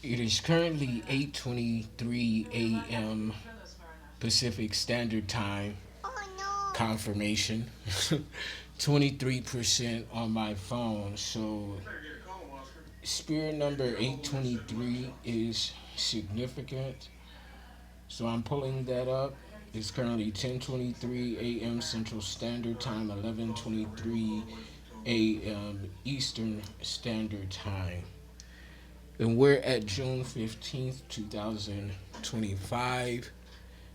It is currently 8:23 a.m. Pacific Standard Time. Confirmation. 23% on my phone. So spirit number 823 is significant. So I'm pulling that up. It's currently 10:23 a.m. Central Standard Time, 11:23 a.m. Eastern Standard Time. And we're at June 15th, 2025.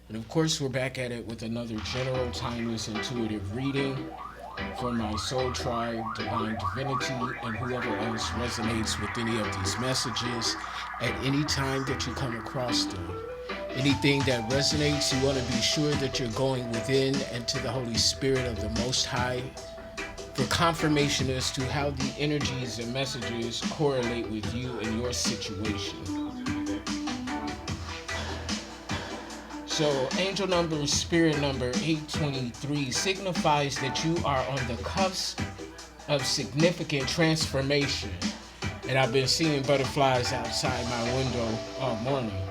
And of course, we're back at it with another general timeless intuitive reading for my soul tribe, divine divinity, and whoever else resonates with any of these messages at any time that you come across them. Anything that resonates, you want to be sure that you're going within and to the Holy Spirit of the Most High for confirmation as to how the energies and messages correlate with you and your situation. So, angel number, spirit number 823 signifies that you are on the cusp of significant transformation. And I've been seeing butterflies outside my window all morning.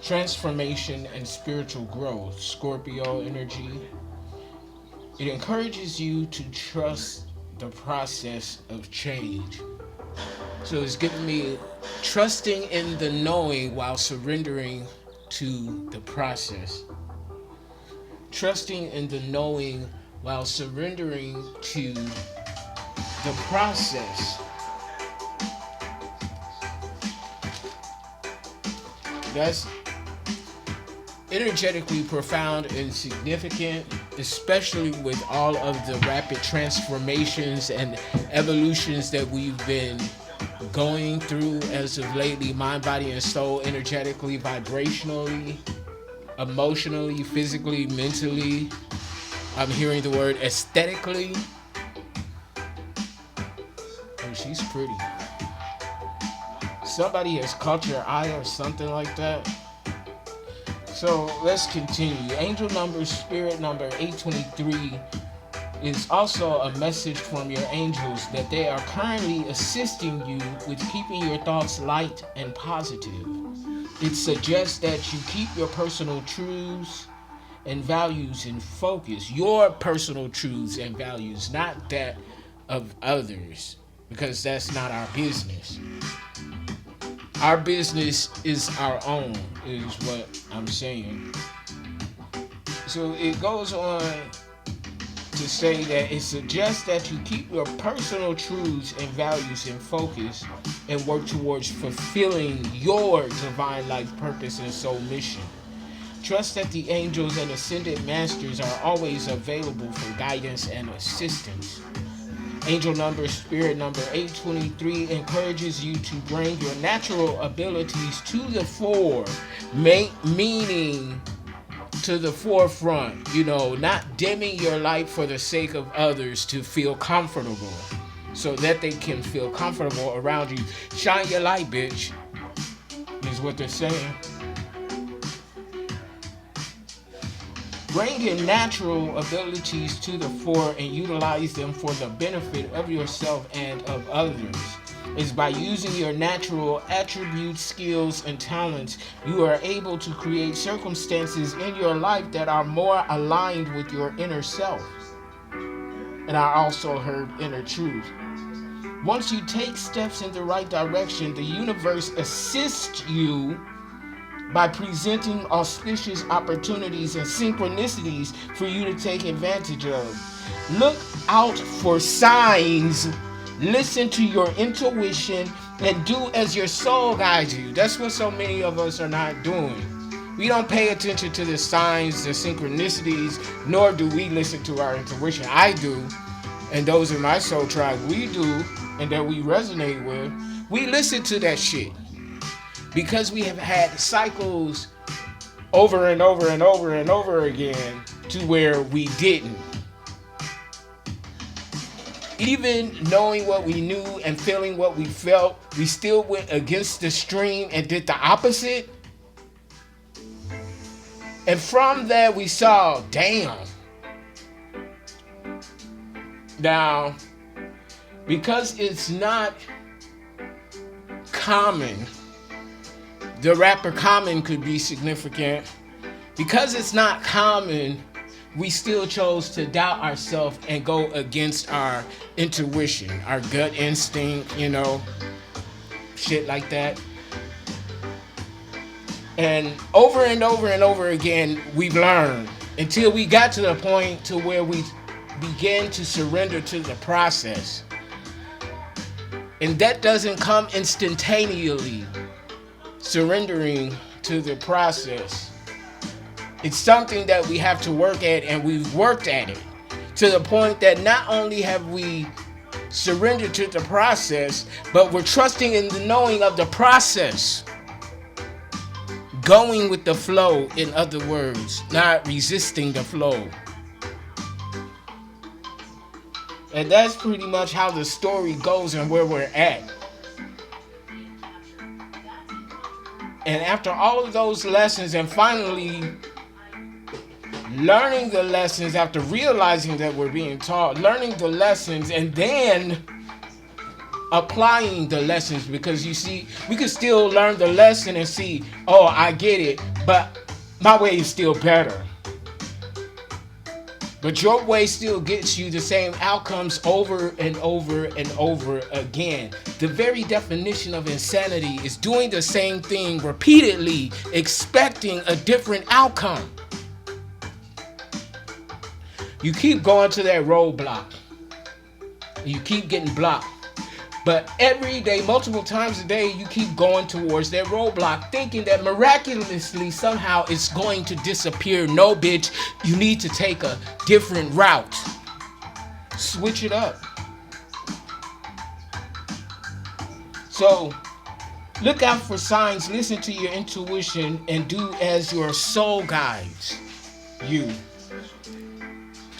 Transformation and spiritual growth, Scorpio energy. It encourages you to trust the process of change. So it's giving me trusting in the knowing while surrendering to the process. Trusting in the knowing while surrendering to the process. That's energetically profound and significant, especially with all of the rapid transformations and evolutions that we've been going through as of lately, mind, body, and soul, energetically, vibrationally, emotionally, physically, mentally. I'm hearing the word aesthetically. Oh, she's pretty. Somebody has caught your eye or something like that. So let's continue. Angel number, spirit number 823 is also a message from your angels that they are currently assisting you with keeping your thoughts light and positive. It suggests that you keep your personal truths and values in focus. Your personal truths and values, not that of others, because that's not our business. Our business is our own, is what I'm saying. So it goes on to say that it suggests that you keep your personal truths and values in focus and work towards fulfilling your divine life purpose and soul mission. Trust that the angels and ascended masters are always available for guidance and assistance. Angel number, spirit number 823 encourages you to bring your natural abilities to the fore, meaning to the forefront, not dimming your light for the sake of others to feel comfortable, so that they can feel comfortable around you. Shine your light, bitch, is what they're saying. Bring your natural abilities to the fore and utilize them for the benefit of yourself and of others. It's by using your natural attributes, skills, and talents, you are able to create circumstances in your life that are more aligned with your inner self. And I also heard inner truth. Once you take steps in the right direction, the universe assists you by presenting auspicious opportunities and synchronicities for you to take advantage of. Look out for signs, listen to your intuition, and do as your soul guides you. That's what so many of us are not doing. We don't pay attention to the signs, the synchronicities, nor do we listen to our intuition. I do, and those in my soul tribe, we do, and that we resonate with. We listen to that shit. Because we have had cycles over and over and over and over again to where we didn't. Even knowing what we knew and feeling what we felt, we still went against the stream and did the opposite. And from that we saw, damn. Now, because it's not common The rapper Common could be significant. Because it's not common, we still chose to doubt ourselves and go against our intuition, our gut instinct, you know, shit like that. And over and over and over again, we've learned until we got to the point to where we began to surrender to the process. And that doesn't come instantaneously, surrendering to the process. It's something that we have to work at, and we've worked at it to the point that not only have we surrendered to the process, but we're trusting in the knowing of the process. Going with the flow, in other words, not resisting the flow. And that's pretty much how the story goes and where we're at. And after all of those lessons and finally learning the lessons, after realizing that we're being taught, learning the lessons and then applying the lessons, because you see, we can still learn the lesson and see, oh, I get it, but my way is still better. But your way still gets you the same outcomes over and over and over again. The very definition of insanity is doing the same thing repeatedly, expecting a different outcome. You keep going to that roadblock. You keep getting blocked. But every day, multiple times a day, you keep going towards that roadblock, thinking that miraculously somehow it's going to disappear. No, bitch, you need to take a different route. Switch it up. So, look out for signs, listen to your intuition, and do as your soul guides you.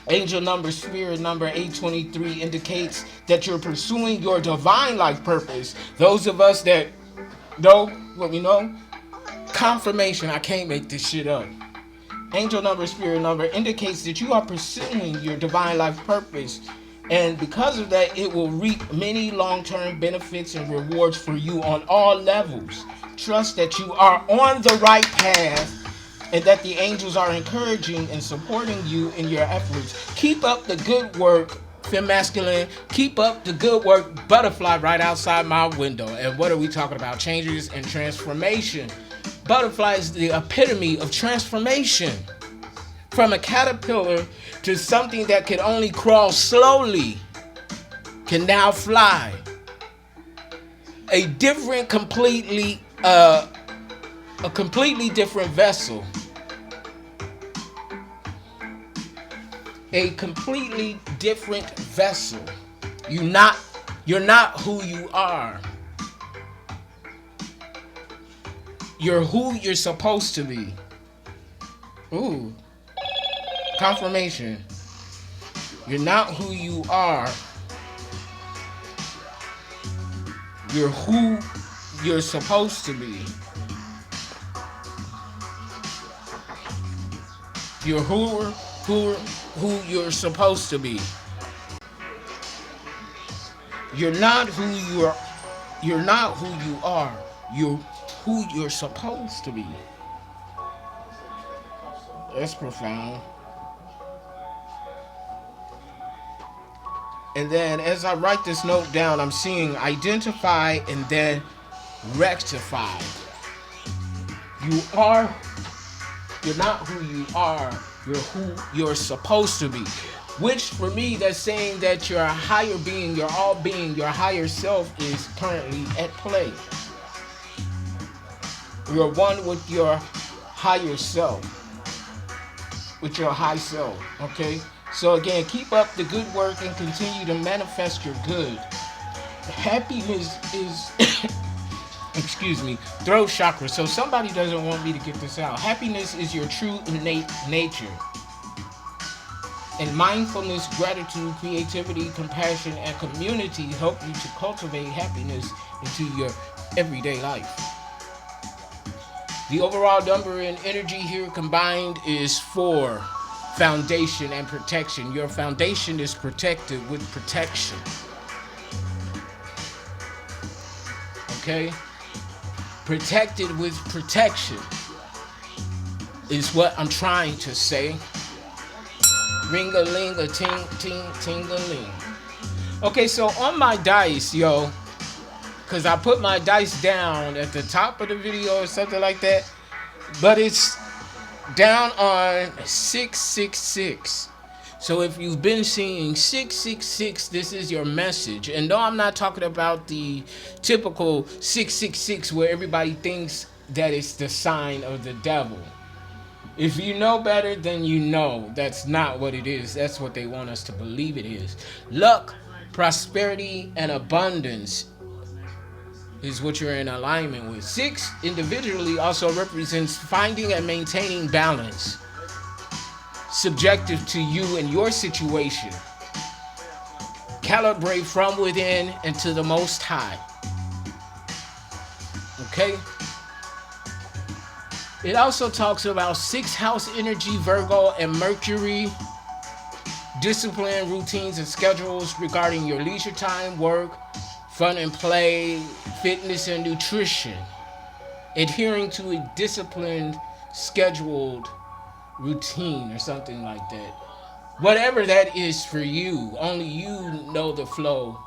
Angel number, spirit number 823 indicates that you're pursuing your divine life purpose. Those of us that know what we know, confirmation, I can't make this shit up. Angel number, spirit number indicates that you are pursuing your divine life purpose. And because of that, it will reap many long-term benefits and rewards for you on all levels. Trust that you are on the right path, and that the angels are encouraging and supporting you in your efforts. Keep up the good work, femme masculine. Keep up the good work, butterfly right outside my window. And what are we talking about? Changes and transformation. Butterfly is the epitome of transformation. From a caterpillar to something that could only crawl slowly, can now fly. A completely different vessel. A completely different vessel. You're not who you are. You're who you're supposed to be. Ooh. Confirmation. You're not who you are. You're who you're supposed to be. You're who you're supposed to be. You're not who you are. You're not who you are. You're who you're supposed to be. That's profound. And then as I write this note down, I'm seeing identify and then rectify. You're not who you are. You're who you're supposed to be. Which for me, that's saying that your higher being, your all being, your higher self is currently at play. You're one with your higher self. With your high self, okay? So again, keep up the good work and continue to manifest your good. Happiness is, throat chakra. So somebody doesn't want me to get this out. Happiness is your true innate nature. And mindfulness, gratitude, creativity, compassion, and community help you to cultivate happiness into your everyday life. The overall number and energy here combined is 4. Foundation and protection. Your foundation is protected with protection. Okay? protected with protection is what I'm trying to say. Ring-a-ling-a-ting, ting, ting-a-ling. Okay, so on my dice, yo, because I put my dice down at the top of the video or something like that, but it's down on 666. So if you've been seeing 666, this is your message. And no, I'm not talking about the typical 666 where everybody thinks that it's the sign of the devil. If you know better, then you know that's not what it is. That's what they want us to believe it is. Luck, prosperity, and abundance is what you're in alignment with. 6 individually also represents finding and maintaining balance, subjective to you and your situation. Calibrate from within and to the Most High. Okay? It also talks about 6th house energy, Virgo, and Mercury. Discipline, routines, and schedules regarding your leisure time, work, fun and play, fitness, and nutrition. Adhering to a disciplined, scheduled routine or something like that. Whatever that is for you, only you know the flow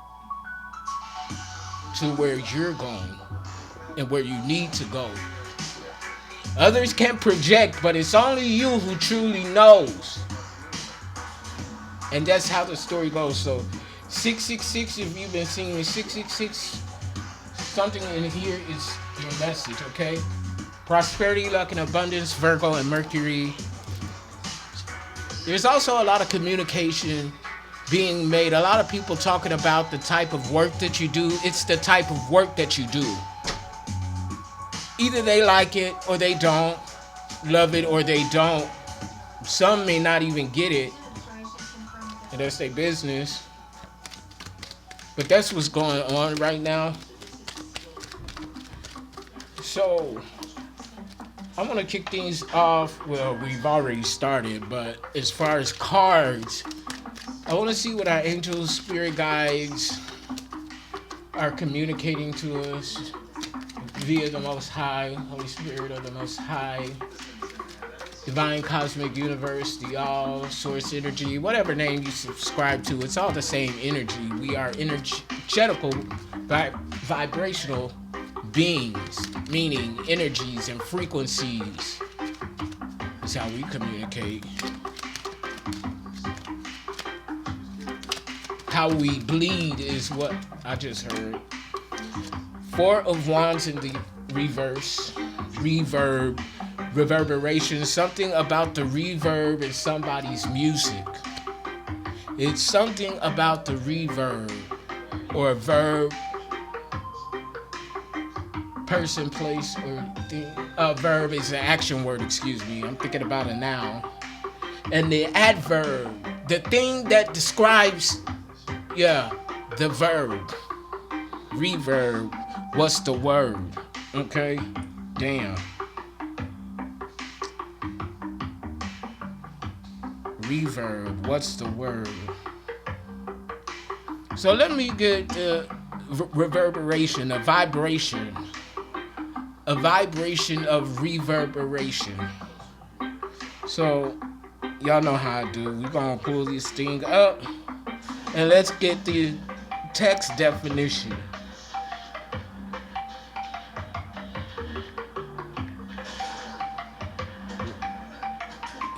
to where you're going and where you need to go. Others can project, but it's only you who truly knows. And that's how the story goes. So 666, if you've been seeing 666, something in here is your message, okay? Prosperity, luck, and abundance, Virgo and Mercury. There's also a lot of communication being made. A lot of people talking about the type of work that you do. It's the type of work that you do. Either they like it or they don't, love it or they don't. Some may not even get it, and that's their business. But that's what's going on right now. So, I'm going to kick things off. Well, we've already started, but as far as cards, I want to see what our angels, spirit guides are communicating to us via the Most High, Holy Spirit of the Most High, Divine Cosmic Universe, the All, Source Energy, whatever name you subscribe to, it's all the same energy. We are energetical, vibrational beings, meaning energies and frequencies. That's how we communicate. How we bleed is what I just heard. 4 of Wands in the reverse. Reverb. Reverberation. Something about the reverb in somebody's music. It's something about the reverb. Or a verb. Person, place, or thing. Verb is an action word, excuse me. I'm thinking about a noun. And the adverb. The thing that describes, the verb. Reverb. What's the word? Okay? Damn. Reverb. What's the word? So let me get the reverberation, a vibration. A vibration of reverberation. So, y'all know how I do. We're going to pull this thing up. And let's get the text definition.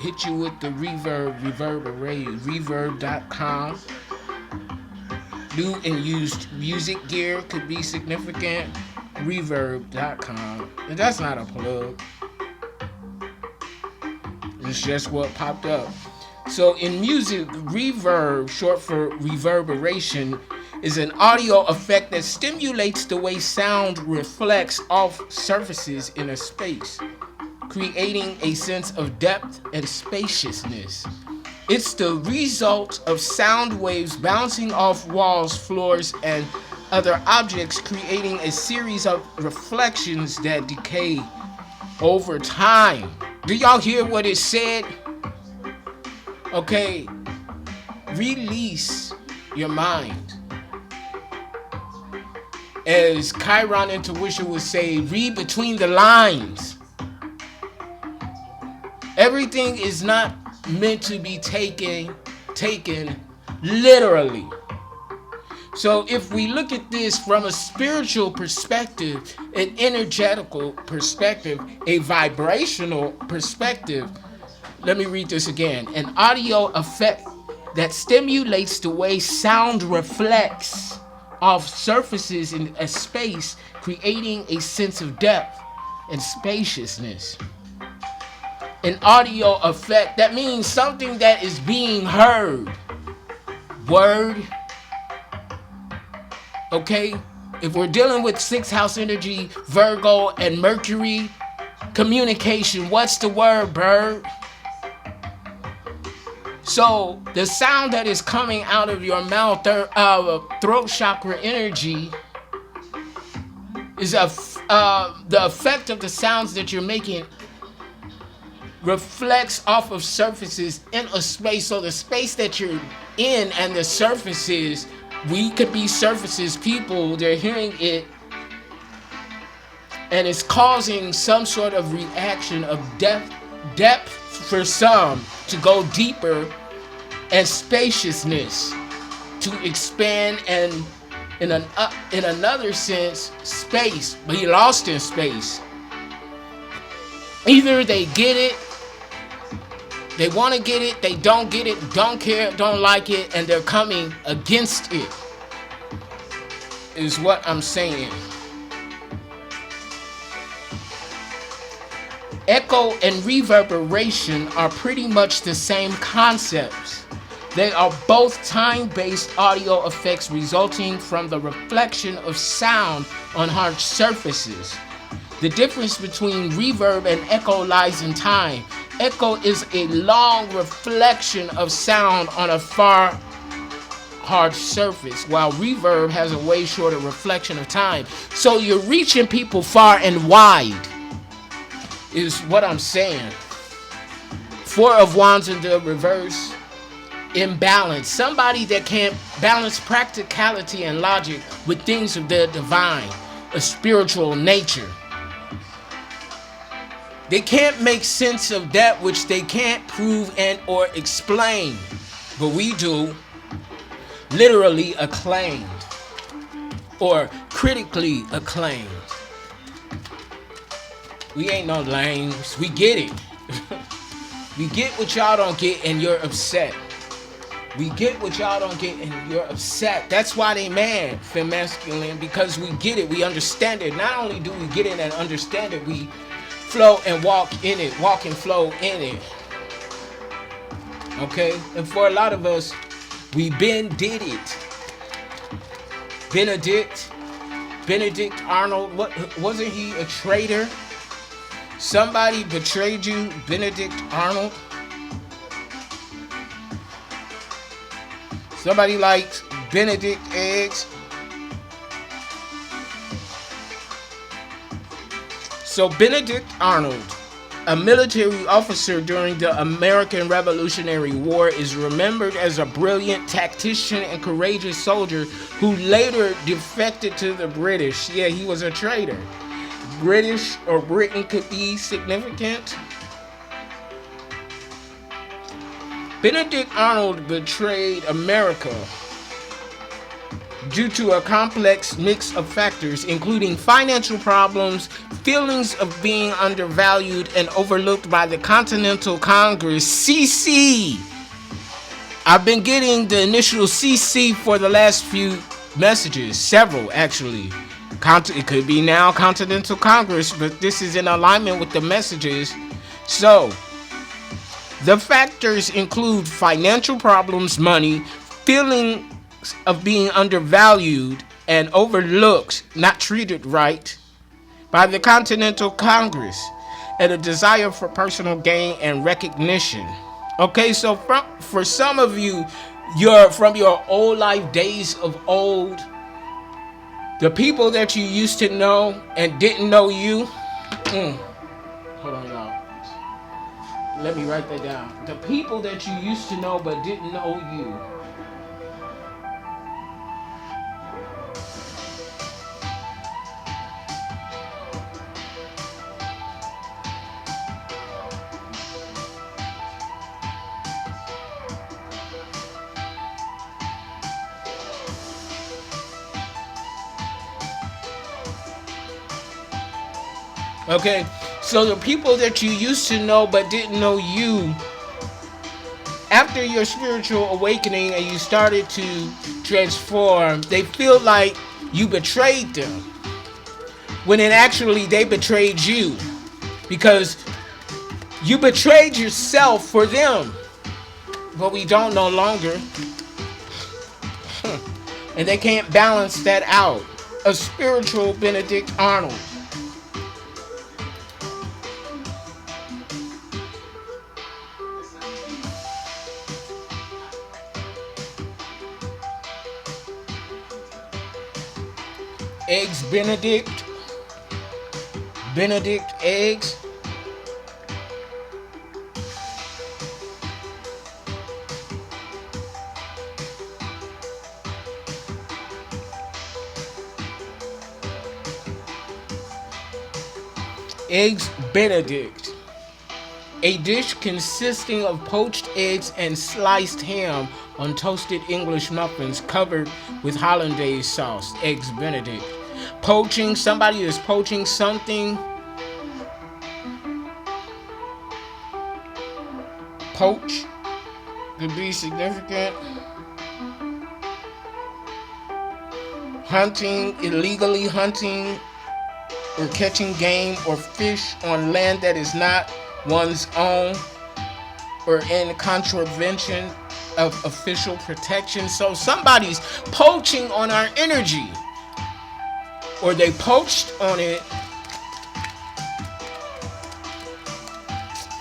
Hit you with the reverberate, reverb.com. New and used music gear could be significant. Reverb.com. And that's not a plug. It's just what popped up. So in music, reverb, short for reverberation, is an audio effect that stimulates the way sound reflects off surfaces in a space, creating a sense of depth and spaciousness. It's the result of sound waves bouncing off walls, floors, and other objects, creating a series of reflections that decay over time. Do y'all hear what it said? Okay, release your mind as Chiron Intuition would say, read between the lines. Everything is not meant to be taken literally. So if we look at this from a spiritual perspective, an energetical perspective, a vibrational perspective, let me read this again. An audio effect that stimulates the way sound reflects off surfaces in a space, creating a sense of depth and spaciousness. An audio effect, that means something that is being heard. Word. Okay? If we're dealing with 6th house energy, Virgo and Mercury, communication, what's the word, bird? So the sound that is coming out of your mouth, throat chakra energy, is the effect of the sounds that you're making reflects off of surfaces in a space. So the space that you're in and the surfaces, we could be surfaces, people, they're hearing it, and it's causing some sort of reaction of depth for some to go deeper, and spaciousness to expand, and in another sense, space, but he lost in space. Either they get it, they want to get it, they don't get it, don't care, don't like it, and they're coming against it, is what I'm saying. Echo and reverberation are pretty much the same concepts. They are both time-based audio effects resulting from the reflection of sound on hard surfaces. The difference between reverb and echo lies in time. Echo is a long reflection of sound on a far hard surface, while reverb has a way shorter reflection of time. So you're reaching people far and wide, is what I'm saying. 4 of Wands in the reverse, imbalance. Somebody that can't balance practicality and logic with things of the divine, a spiritual nature. They can't make sense of that which they can't prove and or explain. But we do. Literally acclaimed or critically acclaimed. We ain't no lames. We get it. We get what y'all don't get and you're upset. We get what y'all don't get and you're upset. That's why they mad, fem masculine, because we get it. We understand it. Not only do we get it and understand it, we flow and walk in it. Walk and flow in it. Okay? And for a lot of us, we been did it. Benedict Arnold, what wasn't he a traitor? Somebody betrayed you, Benedict Arnold. Somebody likes Benedict eggs. So Benedict Arnold, a military officer during the American Revolutionary War, is remembered as a brilliant tactician and courageous soldier who later defected to the British. Yeah, he was a traitor. British or Britain could be significant. Benedict Arnold betrayed America due to a complex mix of factors, including financial problems, feelings of being undervalued and overlooked by the Continental Congress, CC. I've been getting the initial CC for the last few messages, several actually. It could be now Continental Congress, but this is in alignment with the messages. So, the factors include financial problems, money, feelings of being undervalued and overlooked, not treated right by the Continental Congress, and a desire for personal gain and recognition. Okay, so for some of you, you're from your old life days of old, the people that you used to know and didn't know you. Hold on, y'all. Let me write that down. The people that you used to know but didn't know you. Okay, so the people that you used to know but didn't know you, after your spiritual awakening and you started to transform, they feel like you betrayed them, when in actually they betrayed you, because you betrayed yourself for them. But we don't no longer. And they can't balance that out. A spiritual Benedict Arnold. Eggs Benedict. Benedict eggs. Eggs Benedict. A dish consisting of poached eggs and sliced ham on toasted English muffins covered with hollandaise sauce. Eggs Benedict. Poaching, somebody is poaching something. Poach could be significant. Hunting, illegally hunting or catching game or fish on land that is not one's own, or in contravention of official protection. So somebody's poaching on our energy, or they poached on it.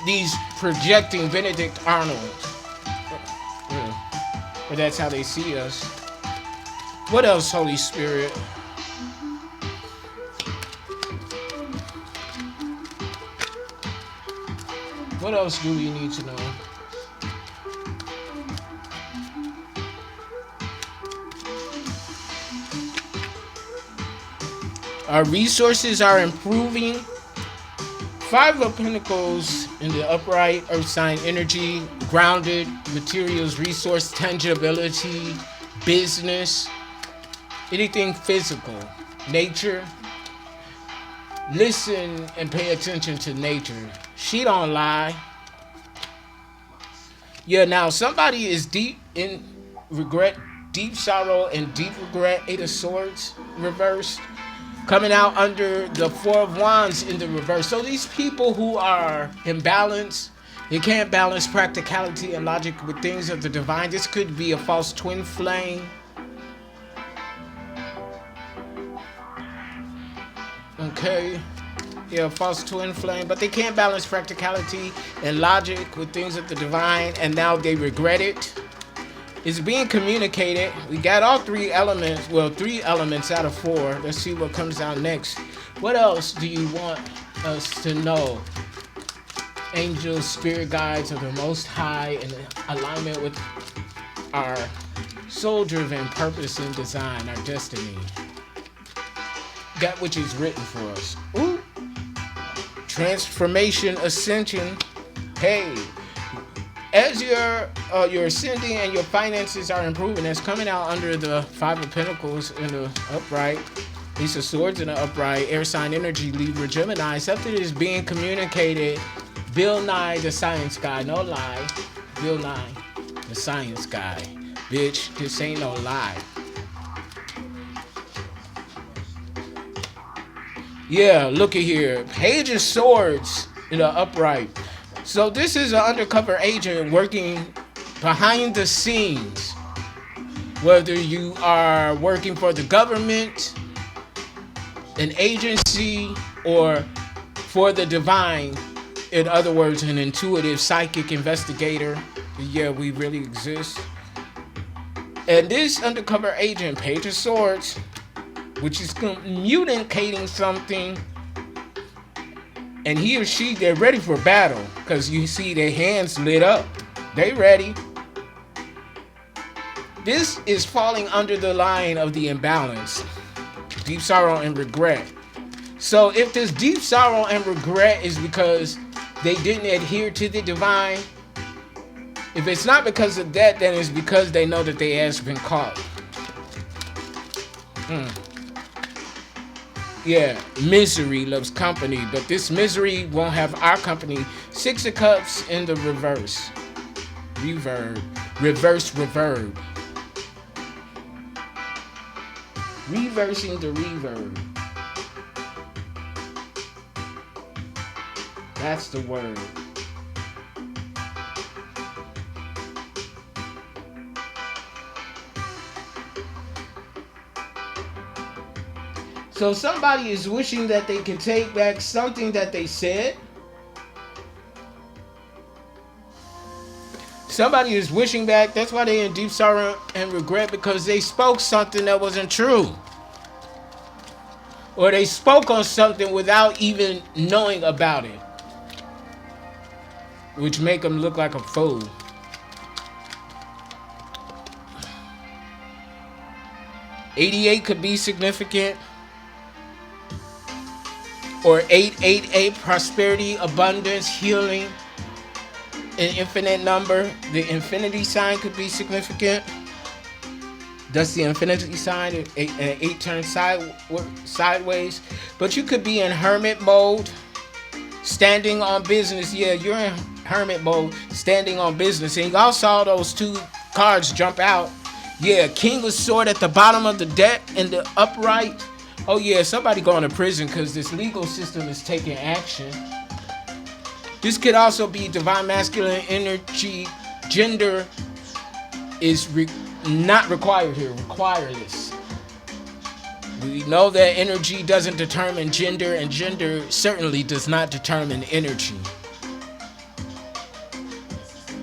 These projecting Benedict Arnold, or that's how they see us. What else, Holy Spirit? What else do we need to know? Our resources are improving. Five of Pentacles in the upright, earth sign energy, grounded, materials, resource, tangibility, business, anything physical, nature. Listen and pay attention to nature. She don't lie. Yeah, now somebody is deep in regret, deep sorrow, and deep regret. Eight of Swords reversed. Coming out under the Four of Wands in the reverse. So these people who are imbalanced, they can't balance practicality and logic with things of the divine. This could be a false twin flame. Okay. Yeah, false twin flame. But they can't balance practicality and logic with things of the divine. And now they regret it. It's being communicated. We got all three elements. Well, 3 elements out of 4. Let's see what comes out next. What else do you want us to know? Angels, spirit guides of the Most High in alignment with our soul-driven purpose and design, our destiny. That which is written for us. Ooh. Transformation, ascension. Hey, as you're ascending and your finances are improving, that's coming out under the Five of Pentacles in the upright, Ace of Swords in the upright, air sign energy, Libra, Gemini. Something is being communicated. Bill Nye, the science guy, no lie. Bill Nye, the science guy. Bitch, this ain't no lie. Yeah, look at here. Page of Swords in the upright. So this is an undercover agent working behind the scenes. Whether you are working for the government, an agency, or for the divine. In other words, an intuitive psychic investigator. Yeah, we really exist. And this undercover agent, Page of Swords, which is communicating something, and he or she, they're ready for battle, because you see their hands lit up. They ready. This is falling under the line of the imbalance, deep sorrow and regret. So if this deep sorrow and regret is because they didn't adhere to the divine, if it's not because of that, then it's because they know that their ass been caught. Yeah, misery loves company, but this misery won't have our company. 6 of Cups in the reverse. Reverb. Reverse reverb. Reversing the reverb. That's the word. So somebody is wishing that they can take back something that they said. Somebody is wishing back. That's why they're in deep sorrow and regret, because they spoke something that wasn't true. Or they spoke on something without even knowing about it, which make them look like a fool. $88 could be significant. Or 888, prosperity, abundance, healing, an infinite number. The infinity sign could be significant. That's the infinity sign. An 8 turns sideways. But you could be in hermit mode, standing on business. Yeah, you're in hermit mode, standing on business. And y'all saw those 2 cards jump out. Yeah, King of Sword at the bottom of the deck in the upright. Oh yeah, somebody going to prison because this legal system is taking action. This could also be divine masculine energy. Gender is not required here. Requireless. We know that energy doesn't determine gender, and gender certainly does not determine energy.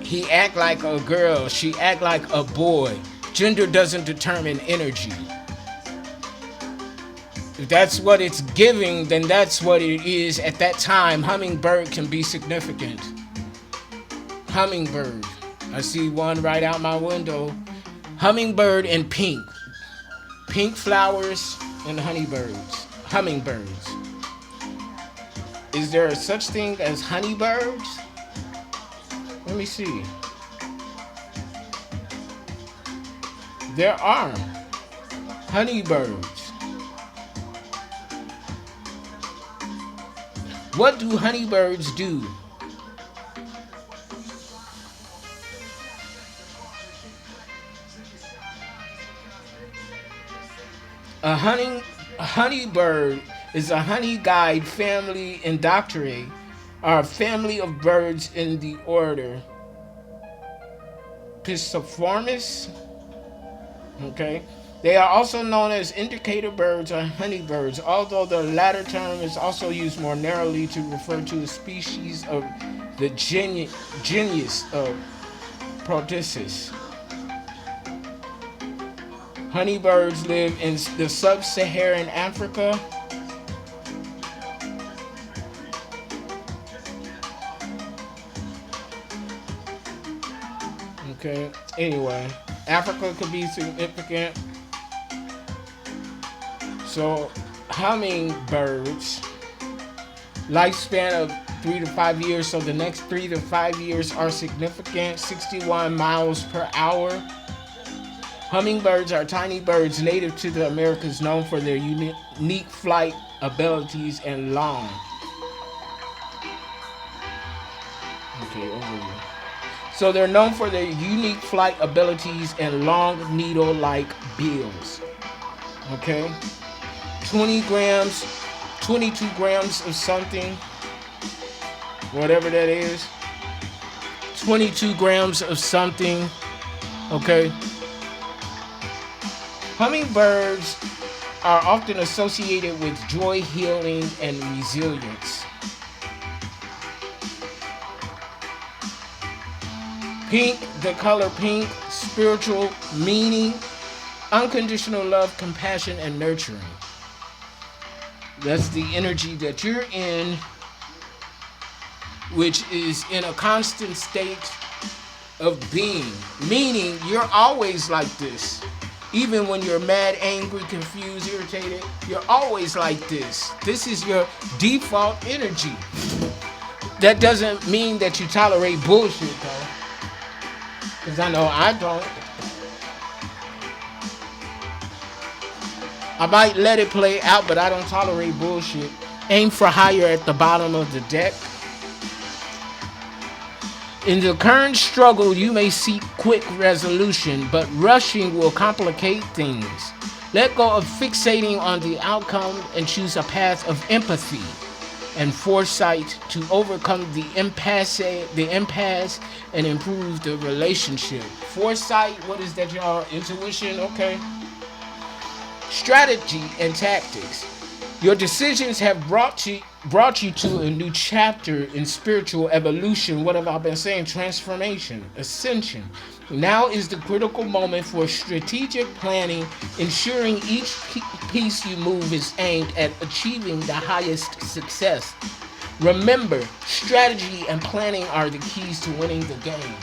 He act like a girl. She act like a boy. Gender doesn't determine energy. If that's what it's giving, then that's what it is at that time. Hummingbird can be significant. Hummingbird. I see one right out my window. Hummingbird and pink. Pink flowers and honeybirds. Hummingbirds. Is there a such thing as honeybirds? Let me see. There are honeybirds. What do honeybirds do? A honeybird is a honey guide family Indoctrinae, are a family of birds in the order Pisciformis. Okay. They are also known as indicator birds or honeybirds, although the latter term is also used more narrowly to refer to a species of the genus of Protissus. Honeybirds live in the sub-Saharan Africa. Okay, anyway, Africa could be significant. So, hummingbirds, lifespan of 3 to 5 years. So the next 3 to 5 years are significant. 61 miles per hour. Hummingbirds are tiny birds native to the Americas, known for their unique flight abilities and long. Okay, overview. So they're known for their unique flight abilities and long needle-like bills. Okay. 20 grams, 22 grams of something, whatever that is. 22 grams of something. Okay. Hummingbirds are often associated with joy, healing, and resilience. Pink, the color pink, spiritual meaning, unconditional love, compassion, and nurturing. That's the energy that you're in, which is in a constant state of being. Meaning, you're always like this. Even when you're mad, angry, confused, irritated, you're always like this. This is your default energy. That doesn't mean that you tolerate bullshit, though. Because I know I don't. I might let it play out, but I don't tolerate bullshit. Aim for higher at the bottom of the deck. In the current struggle, you may seek quick resolution, but rushing will complicate things. Let go of fixating on the outcome and choose a path of empathy and foresight to overcome the impasse and improve the relationship. Foresight, what is that, y'all? Intuition, okay. Strategy and tactics. Your decisions have brought you to a new chapter in spiritual evolution. What have I been saying? Transformation, ascension. Now is the critical moment for strategic planning, ensuring each piece you move is aimed at achieving the highest success. Remember, strategy and planning are the keys to winning the game.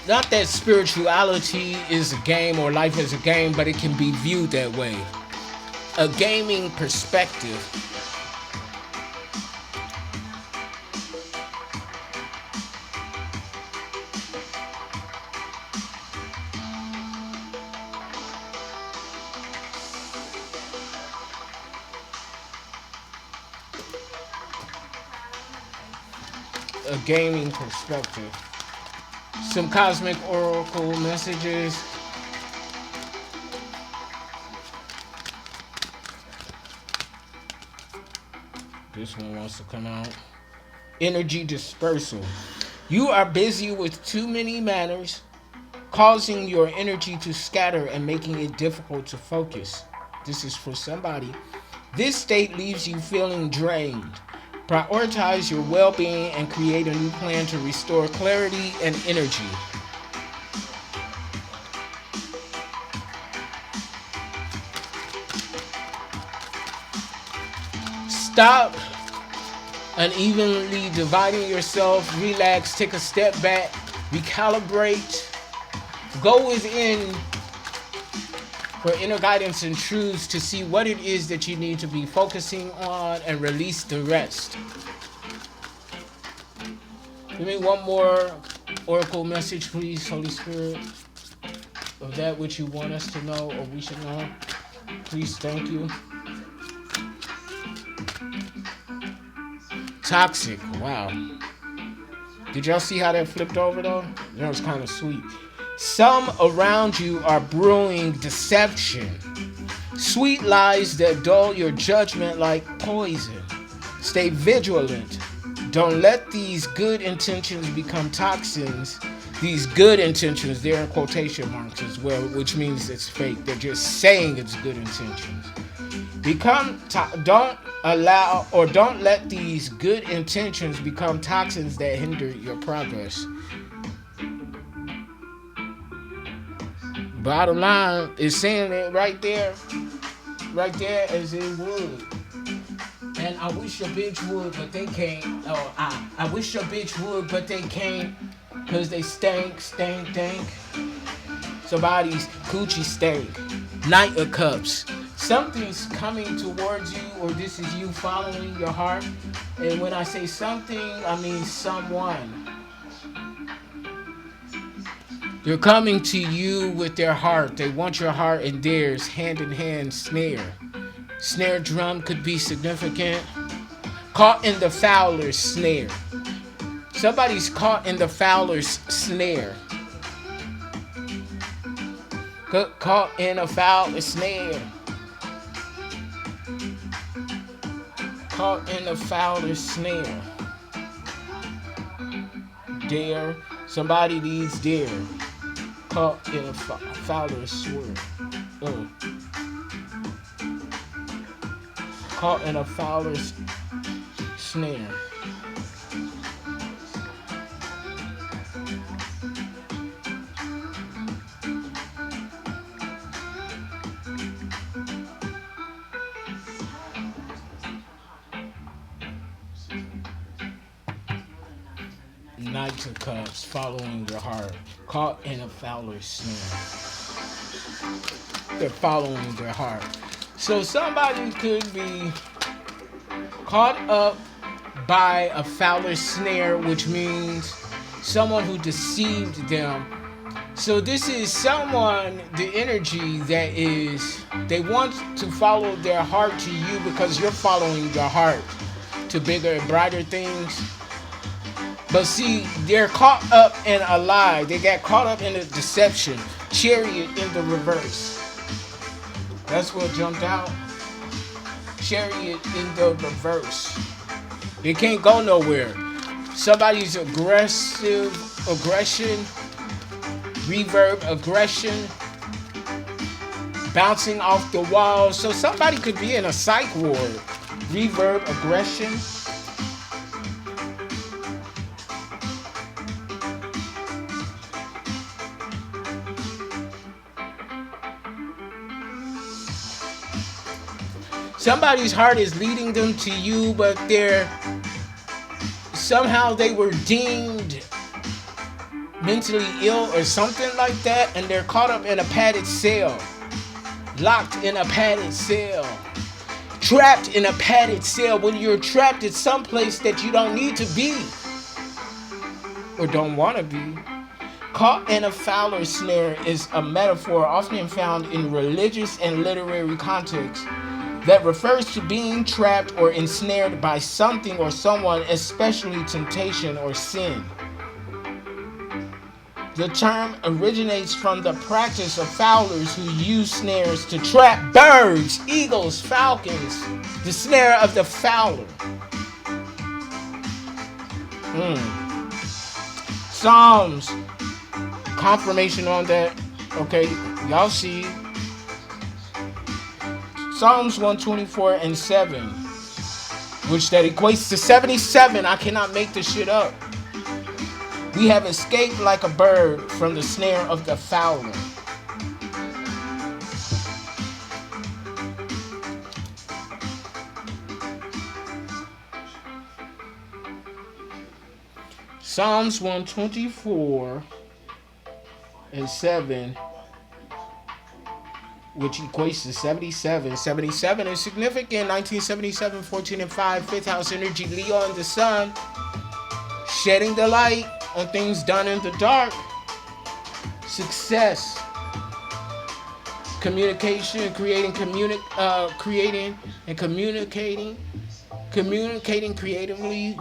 Not that spirituality is a game or life is a game, but it can be viewed that way. A gaming perspective. A gaming perspective. Some cosmic oracle messages. This one wants to come out. Energy dispersal. You are busy with too many matters, causing your energy to scatter and making it difficult to focus. This is for somebody. This state leaves you feeling drained. Prioritize your well-being and create a new plan to restore clarity and energy. Stop unevenly dividing yourself. Relax, take a step back, recalibrate. Go within for inner guidance and truths to see what it is that you need to be focusing on and release the rest. Give me one more oracle message, please, Holy Spirit, of that which you want us to know or we should know. Please, thank you. Toxic, wow. Did y'all see how that flipped over though? That was kind of sweet. Some around you are brewing deception. Sweet lies that dull your judgment like poison. Stay vigilant. Don't let these good intentions become toxins. These good intentions, they're in quotation marks as well, which means it's fake. They're just saying it's good intentions. Don't let these good intentions become toxins that hinder your progress. Bottom line is saying it right there as it would. And I wish your bitch would, but they can't. Oh, I wish your bitch would, but they can't, cause they stink. Somebody's coochie stink. Knight of Cups. Something's coming towards you, or this is you following your heart. And when I say something, I mean someone. They're coming to you with their heart. They want your heart and theirs, hand in hand snare. Snare drum could be significant. Caught in the fowler's snare. Somebody's caught in the fowler's snare. Caught in a fowler's snare. Caught in a fowler's snare. Dare. Somebody needs dare. Caught in a fowler's sword. Caught in a fowler's snare. Knight of Cups, following your heart. Caught in a fowler's snare. They're following their heart. So somebody could be caught up by a fowler's snare, which means someone who deceived them. So this is someone, the energy that is, they want to follow their heart to you because you're following your heart to bigger and brighter things. But see, they're caught up in a lie. They got caught up in a deception. Chariot in the reverse. That's what jumped out. Chariot in the reverse. They can't go nowhere. Somebody's aggression, reverb aggression, bouncing off the walls. So somebody could be in a psych ward. Reverb aggression. Somebody's heart is leading them to you, but somehow they were deemed mentally ill or something like that, and they're caught up in a padded cell, locked in a padded cell, trapped in a padded cell. When you're trapped at some place that you don't need to be or don't want to be. Caught in a fowler snare is a metaphor often found in religious and literary contexts that refers to being trapped or ensnared by something or someone, especially temptation or sin. The term originates from the practice of fowlers who use snares to trap birds, eagles, falcons. The snare of the fowler. Psalms. Confirmation on that. Okay, y'all see. Psalms 124 and 7, which that equates to 77. I cannot make this shit up. We have escaped like a bird from the snare of the fowler. Psalms 124 and 7, which equates to 77. 77 is significant. 1977, 14 and 5, 5th house energy, Leo and the sun, shedding the light on things done in the dark. Success, communication, creating and communicating creatively.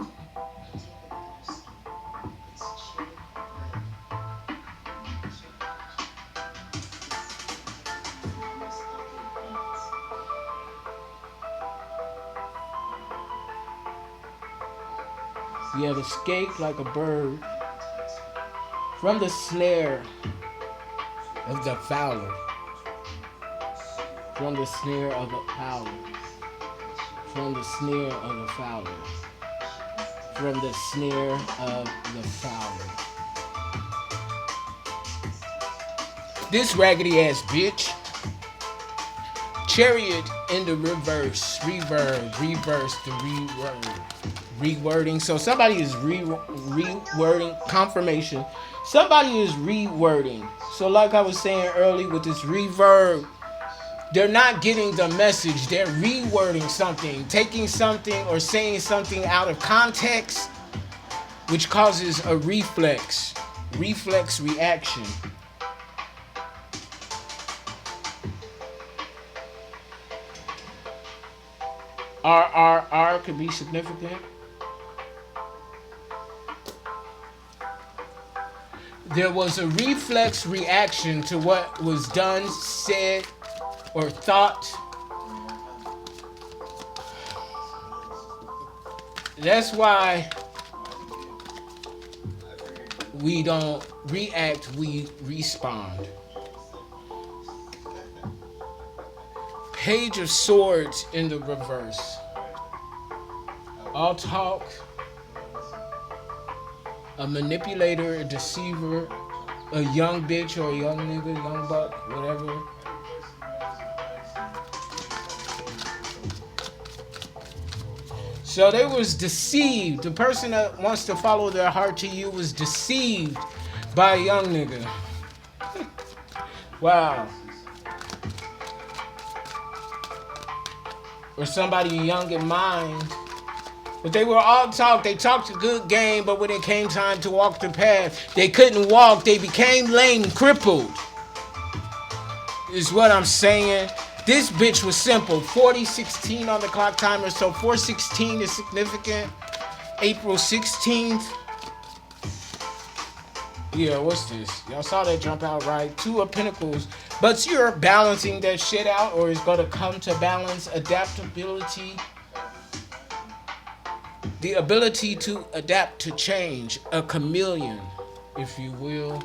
We have escaped like a bird from the snare of the fowler. From the snare of the fowler. From the snare of the fowler. From the snare of the fowler. This raggedy ass bitch. Chariot in the reverse. Reverse the reword. Rewording. So somebody is rewording. Confirmation. Somebody is rewording. So like I was saying earlier with this reverb, they're not getting the message. They're rewording something, taking something or saying something out of context, which causes a reflex reaction. R could be significant. There was a reflex reaction to what was done, said, or thought. That's why we don't react, we respond. Page of Swords in the reverse. All talk. A manipulator, a deceiver, a young bitch or a young nigga, young buck, whatever. So they was deceived. The person that wants to follow their heart to you was deceived by a young nigga. Wow. Or somebody young in mind, But they were all talk. They talked a good game, but when it came time to walk the path, they couldn't walk. They became lame, crippled. Is what I'm saying. This bitch was simple. 40:16 on the clock timer, so 4:16 is significant. April 16th. Yeah, what's this? Y'all saw that jump out, right? 2 of Pentacles. But you're balancing that shit out, or it's going to come to balance. Adaptability. The ability to adapt to change. A chameleon, if you will.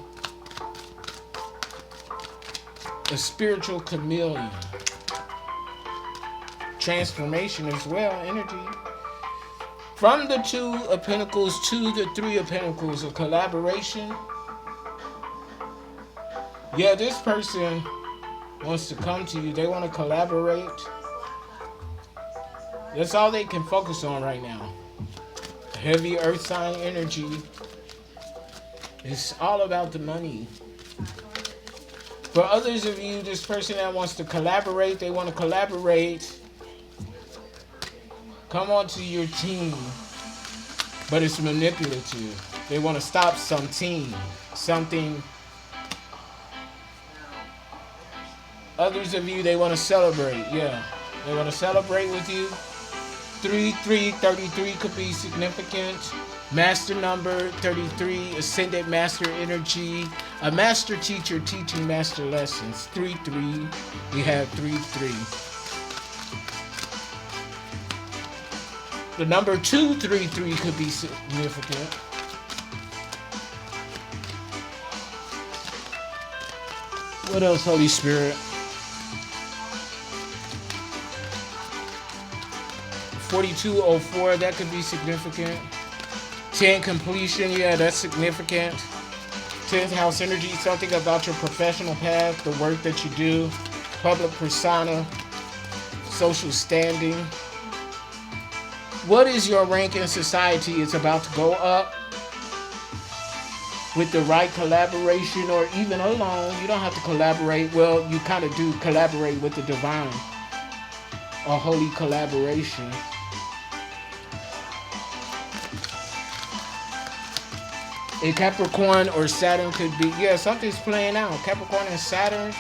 A spiritual chameleon. Transformation as well, energy. From the 2 of Pentacles to the 3 of Pentacles, a collaboration. Yeah, this person wants to come to you. They want to collaborate. That's all they can focus on right now. Heavy earth sign energy. It's all about the money. For others of you, this person that wants to collaborate, they want to collaborate. Come onto your team. But it's manipulative. They want to stop some team. Something. Others of you, they want to celebrate. Yeah. They want to celebrate with you. 33 could be significant. Master number 33, ascended master energy, a master teacher teaching master lessons. 3-3, we have 3-3. The number 233 could be significant. What else, Holy Spirit? 4204, that could be significant. 10 completion, yeah, that's significant. 10th house energy, something about your professional path, the work that you do, public persona, social standing. What is your rank in society? It's about to go up with the right collaboration, or even alone. You don't have to collaborate. Well, you kind of do collaborate with the divine. A holy collaboration. A Capricorn or Saturn could be, yeah, something's playing out. Capricorn and Saturn.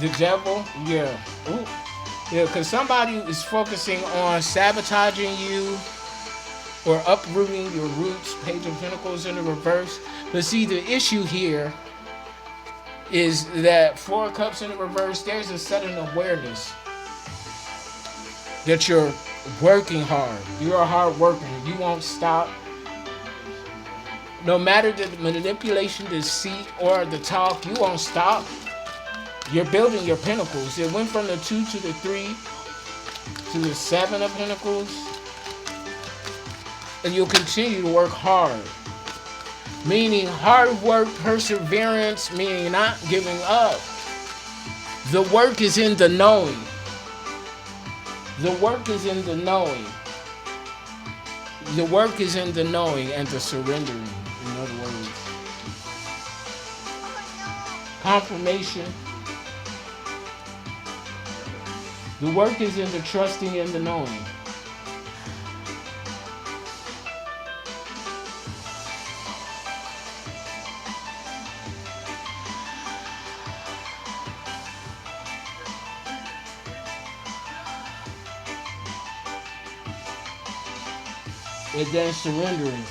The devil, yeah. Ooh. Yeah, because somebody is focusing on sabotaging you or uprooting your roots. Page of Pentacles in the reverse. But see, the issue here is that 4 Cups in the reverse, there's a sudden awareness that you're working hard. You're a hard worker. You won't stop. No matter the manipulation, the deceit, or the talk, you won't stop. You're building your pentacles. It went from the 2 to the 3 to the 7 of Pentacles. And you'll continue to work hard. Meaning hard work, perseverance, meaning not giving up. The work is in the knowing. The work is in the knowing. The work is in the knowing and the surrendering. In other words, confirmation. The work is in the trusting and the knowing. And then surrendering.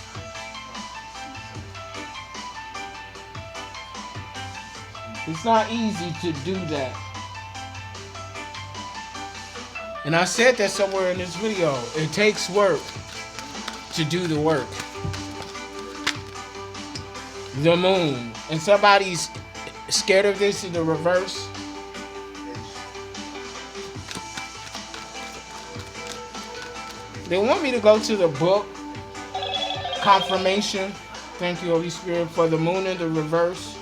It's not easy to do that. And I said that somewhere in this video. It takes work to do the work. The moon. And somebody's scared of this in the reverse. They want me to go to the book. Confirmation. Thank you, Holy Spirit, for the moon in the reverse.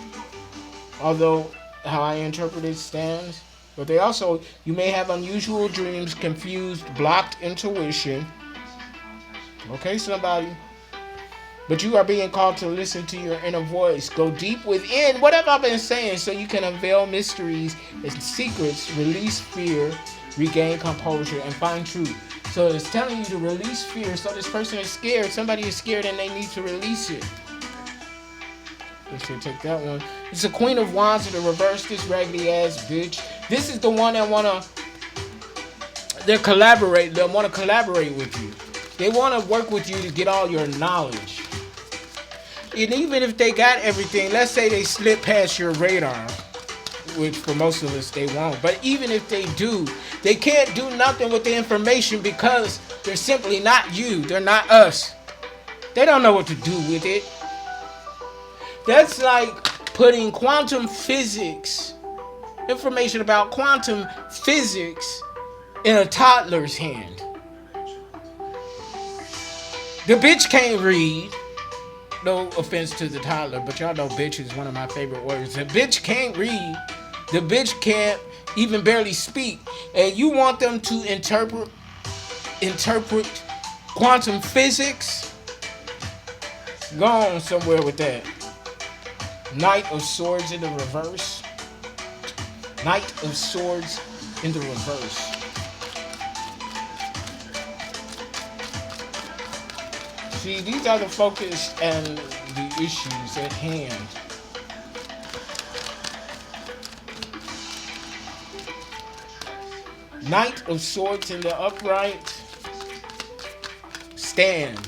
Although how I interpret it stands. But they also, you may have unusual dreams, confused, blocked intuition. Okay, somebody. But you are being called to listen to your inner voice. Go deep within. What have I been saying? So you can unveil mysteries and secrets, release fear, regain composure, and find truth. So it's telling you to release fear. So this person is scared. Somebody is scared and they need to release it. We should take that one. It's the Queen of Wands in the reverse, this raggedy ass bitch. This is the one that they want to collaborate with you. They want to work with you to get all your knowledge. And even if they got everything, let's say they slip past your radar, which for most of us they won't. But even if they do, they can't do nothing with the information because they're simply not you. They're not us. They don't know what to do with it. That's like putting quantum physics, information about quantum physics, in a toddler's hand. The bitch can't read. No offense to the toddler, but y'all know bitch is one of my favorite words. The bitch can't read. The bitch can't even barely speak. And you want them to interpret quantum physics? Go on somewhere with that. Knight of Swords in the reverse. Knight of Swords in the reverse. See, these are the focus and the issues at hand. Knight of Swords in the upright. Stand.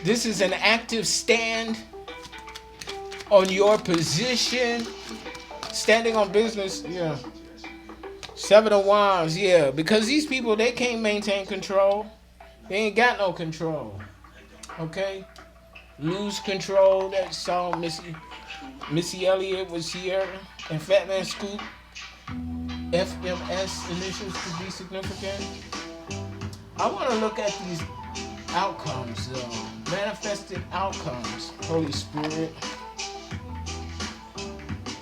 This is an active stand on your position. Standing on business, yeah. Seven of Wands, yeah. Because these people, they can't maintain control. They ain't got no control. Okay? Lose control. That song Missy Elliott was here. And Fat Man Scoop. FMS initials could be significant. I want to look at these outcomes though. Manifested outcomes. Holy Spirit.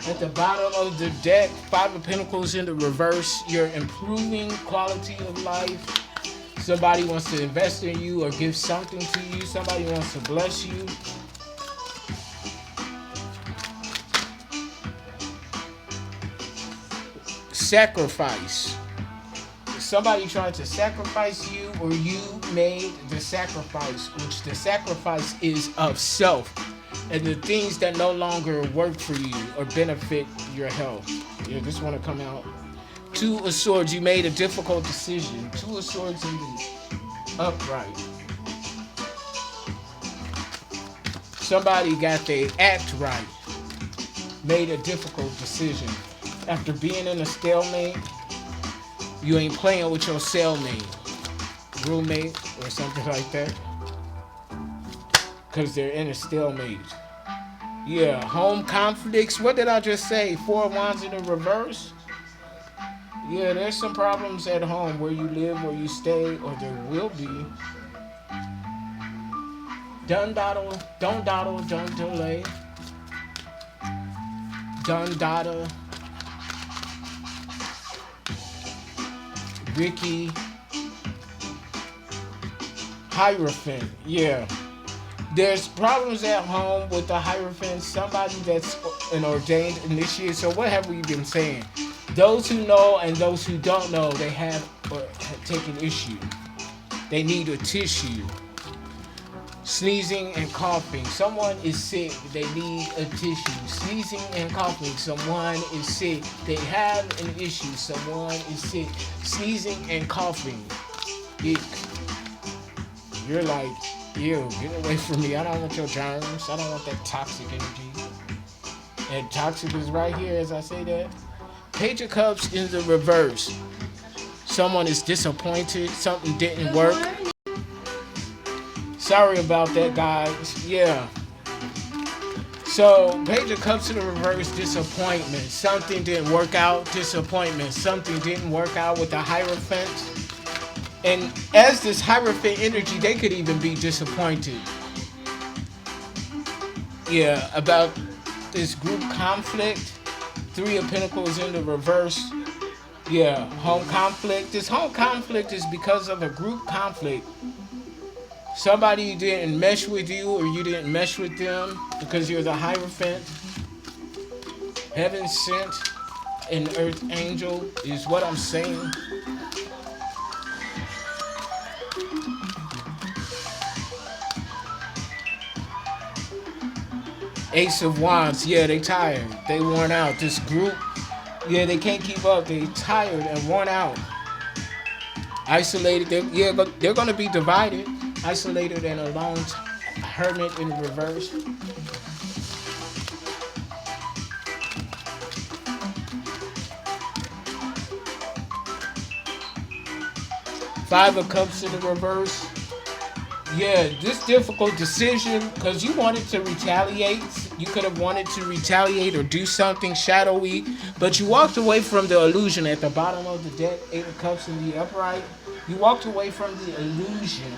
At the bottom of the deck, Five of Pentacles in the reverse. You're improving quality of life. Somebody wants to invest in you or give something to you. Somebody wants to bless you. Sacrifice. Somebody tried to sacrifice you, or you made the sacrifice, which the sacrifice is of self and the things that no longer work for you or benefit your health. Yeah, this want to come out. Two of Swords, you made a difficult decision. Two of Swords in the upright. Somebody got their act right. Made a difficult decision. After being in a stalemate, you ain't playing with your cellmate, roommate, or something like that. Because they're in a stalemate. Yeah, home conflicts. What did I just say? Four of Wands in the reverse? Yeah, there's some problems at home where you live, where you stay, or there will be. Don't dawdle, don't delay. Don't dawdle. Ricky. Hierophant, yeah. There's problems at home with the Hierophant, somebody that's an ordained initiate. So what have we been saying? Those who know and those who don't know, they have taken issue. They need a tissue. Sneezing and coughing. Someone is sick. They need a tissue. Sneezing and coughing. Someone is sick. They have an issue. Someone is sick. Sneezing and coughing. Ick. You're like, ew, get away from me. I don't want your germs. I don't want that toxic energy. And toxic is right here as I say that. Page of Cups in the reverse. Someone is disappointed. Something didn't work. Sorry about that, guys. Yeah. So, Page of Cups in the reverse, disappointment. Something didn't work out. Disappointment. Something didn't work out with the Hierophant. And as this Hierophant energy, they could even be disappointed. Yeah, about this group conflict. Three of Pentacles in the reverse. Yeah, home conflict. This home conflict is because of a group conflict. Somebody didn't mesh with you or you didn't mesh with them because you're the Hierophant. Heaven sent. an earth angel is what I'm saying. Ace of Wands, yeah, they tired. They worn out. This group, yeah, they can't keep up. They tired and worn out. Isolated, they're gonna be divided. Isolated and alone. Hermit in reverse. Five of Cups in the reverse. Yeah, this difficult decision, because you wanted to retaliate. You could have wanted to retaliate or do something shadowy, but you walked away from the illusion at the bottom of the deck. Eight of Cups in the upright. You walked away from the illusion,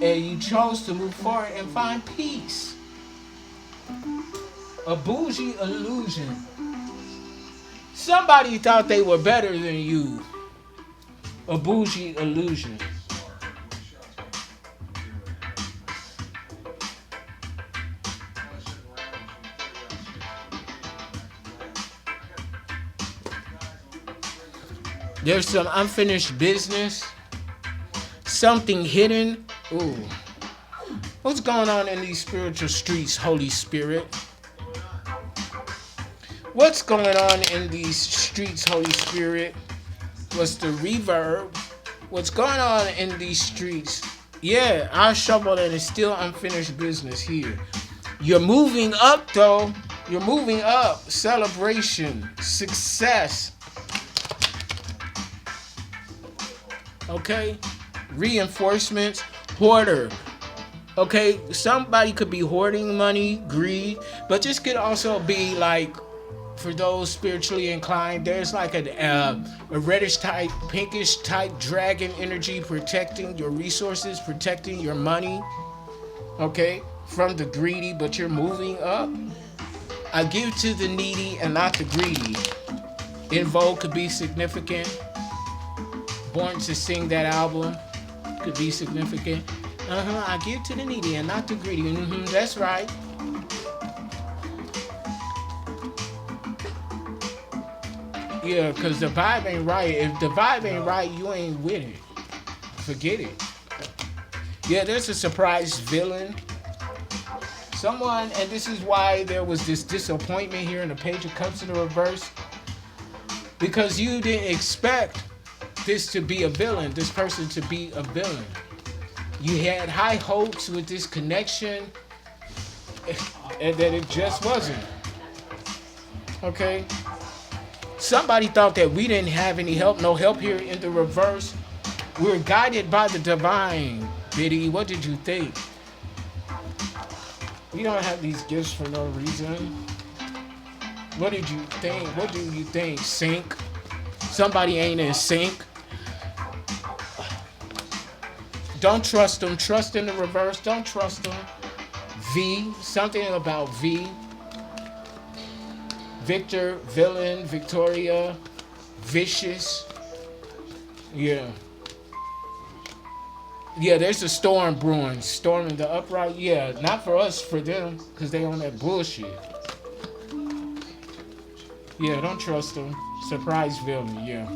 and you chose to move forward and find peace. A bougie illusion. Somebody thought they were better than you. A bougie illusion. There's some unfinished business. Something hidden. Ooh. What's going on in these spiritual streets, Holy Spirit? What's going on in these streets, Holy Spirit? What's the reverb? What's going on in these streets? Yeah, I shoveled and it's still unfinished business here. You're moving up, though. You're moving up. Celebration. Success. Okay? Reinforcements. Hoarder. Okay? Somebody could be hoarding money, greed, but this could also be like, for those spiritually inclined, there's like a reddish type, pinkish type dragon energy protecting your resources, protecting your money, okay, from the greedy, but you're moving up. I give to the needy and not the greedy. In Vogue could be significant. Born to Sing, that album could be significant. I give to the needy and not the greedy. That's right. Yeah, because the vibe ain't right. If the vibe ain't right, you ain't with it. Forget it. Yeah, there's a surprise villain. Someone, and this is why there was this disappointment here in the Page of Cups in the reverse. Because you didn't expect this to be a villain, this person to be a villain. You had high hopes with this connection, and that it just wasn't. Okay? Somebody thought that we didn't have any help, no help here in the reverse. We're guided by the divine. Biddy, what did you think? We don't have these gifts for no reason. What did you think? What do you think? Sync? Somebody ain't in sync. Don't trust them. Trust in the reverse. Don't trust them. V. Something about V. Victor, villain, Victoria, vicious. Yeah. Yeah, there's a storm brewing. Storm in the upright. Yeah, not for us, for them, because they on that bullshit. Yeah, don't trust them. Surprise villain, yeah.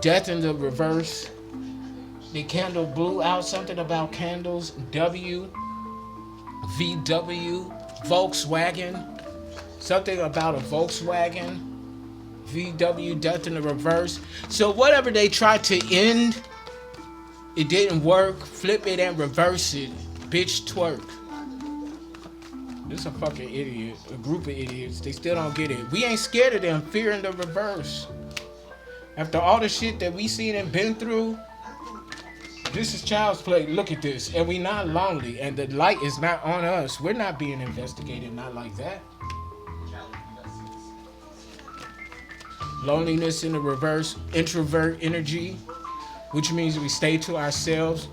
Death in the reverse. The candle blew out. Something about candles. W. VW. Volkswagen. Something about a Volkswagen. VW, death in the reverse. So whatever they tried to end, it didn't work. Flip it and reverse it. Bitch twerk. This is a fucking idiot. A group of idiots. They still don't get it. We ain't scared of them. Fear in the reverse. After all the shit that we seen and been through, this is child's play. Look at this. And we not lonely. And the light is not on us. We're not being investigated. Not like that. Loneliness in the reverse. Introvert energy. Which means we stay to ourselves.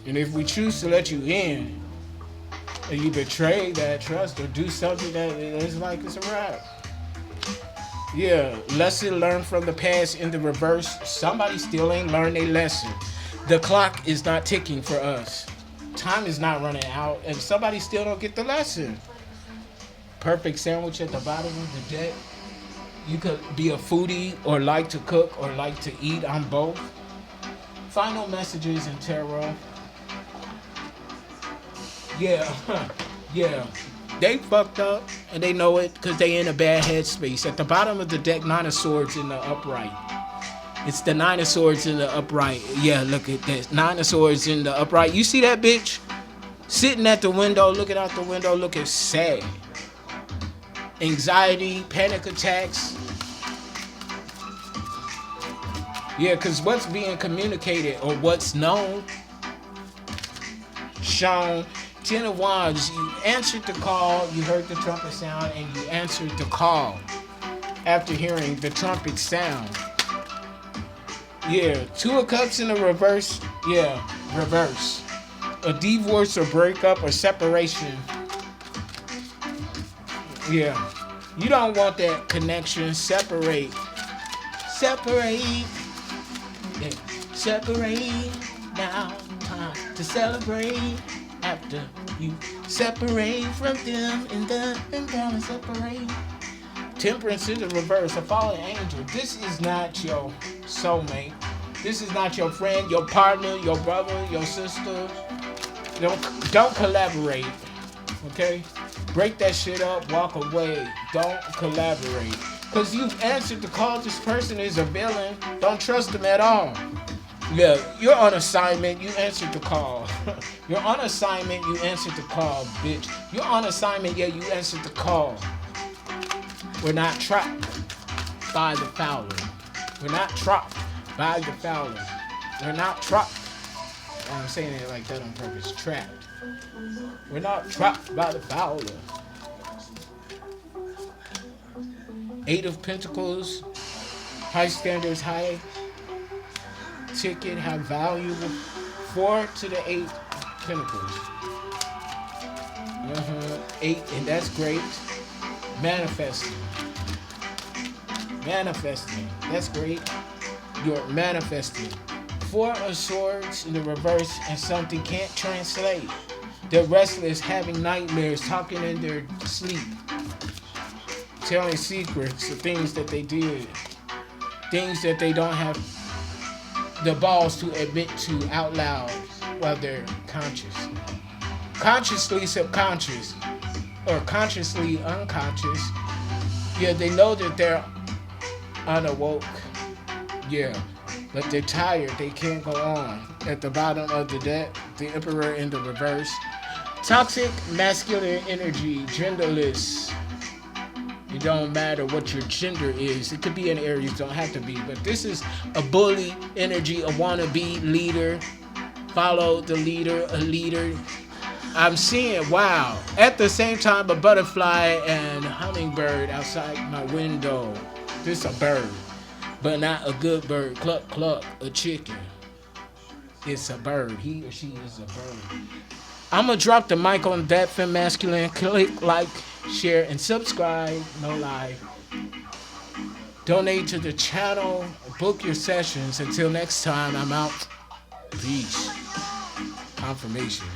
And if we choose to let you in, and you betray that trust or do something that is like it's a wrap. Yeah, lesson learned from the past in the reverse. Somebody still ain't learned a lesson. The clock is not ticking for us. Time is not running out, and somebody still don't get the lesson. perfect sandwich at the bottom of the deck. You could be a foodie or like to cook or like to eat. I'm both. Final messages in tarot. Yeah, yeah. They fucked up and they know it because they in a bad headspace. At the bottom of the deck, Nine of Swords in the upright. It's the Nine of Swords in the upright. Yeah, look at this. Nine of Swords in the upright. You see that bitch? Sitting at the window, looking out the window, looking sad. Anxiety, panic attacks. Yeah, because what's being communicated or what's known, shown. 10 of Wands, you answered the call, you heard the trumpet sound, and you answered the call after hearing the trumpet sound. Yeah, 2 of Cups in the reverse. Yeah, reverse. A divorce or breakup or separation. Yeah, you don't want that connection. Separate. Separate. Yeah. Separate. Now time to celebrate. After you separate from them and down and separate. Temperance in the reverse, a fallen angel. This is not your soulmate. This is not your friend, your partner, your brother, your sister. Don't collaborate. Okay? Break that shit up, walk away. Don't collaborate. Because you've answered the call. This person is a villain. Don't trust them at all. Yeah, you're on assignment, you answered the call. You're on assignment, you answered the call, bitch. You're on assignment, yeah, you answered the call. We're not trapped by the fowler. We're not trapped by the fowler. We're not trapped. I'm saying it like that on purpose. Trapped. We're not trapped by the fowler. 8 of Pentacles. High standards, high ticket, how valuable. 4 to the 8 Pentacles. 8, and that's great. Manifesting. Manifesting. That's great. You're manifesting. 4 of Swords in the reverse, and something can't translate. They're restless, having nightmares, talking in their sleep, telling secrets of things that they did, things that they don't have the balls to admit to out loud while they're conscious. Consciously subconscious, or consciously unconscious. Yeah, they know that they're unawoke. Yeah, but they're tired. They can't go on. At the bottom of the deck, the Emperor in the reverse. Toxic masculine energy, genderless. It don't matter what your gender is. It could be an Aries, don't have to be. But this is a bully energy, a wannabe leader. Follow the leader, a leader. I'm seeing, wow. At the same time, a butterfly and a hummingbird outside my window. This is a bird, but not a good bird. Cluck, cluck, a chicken. It's a bird. He or she is a bird. I'm going to drop the mic on that femme masculine. Click like, share, and subscribe. No lie. Donate to the channel. Book your sessions. Until next time, I'm out. Peace. Confirmation.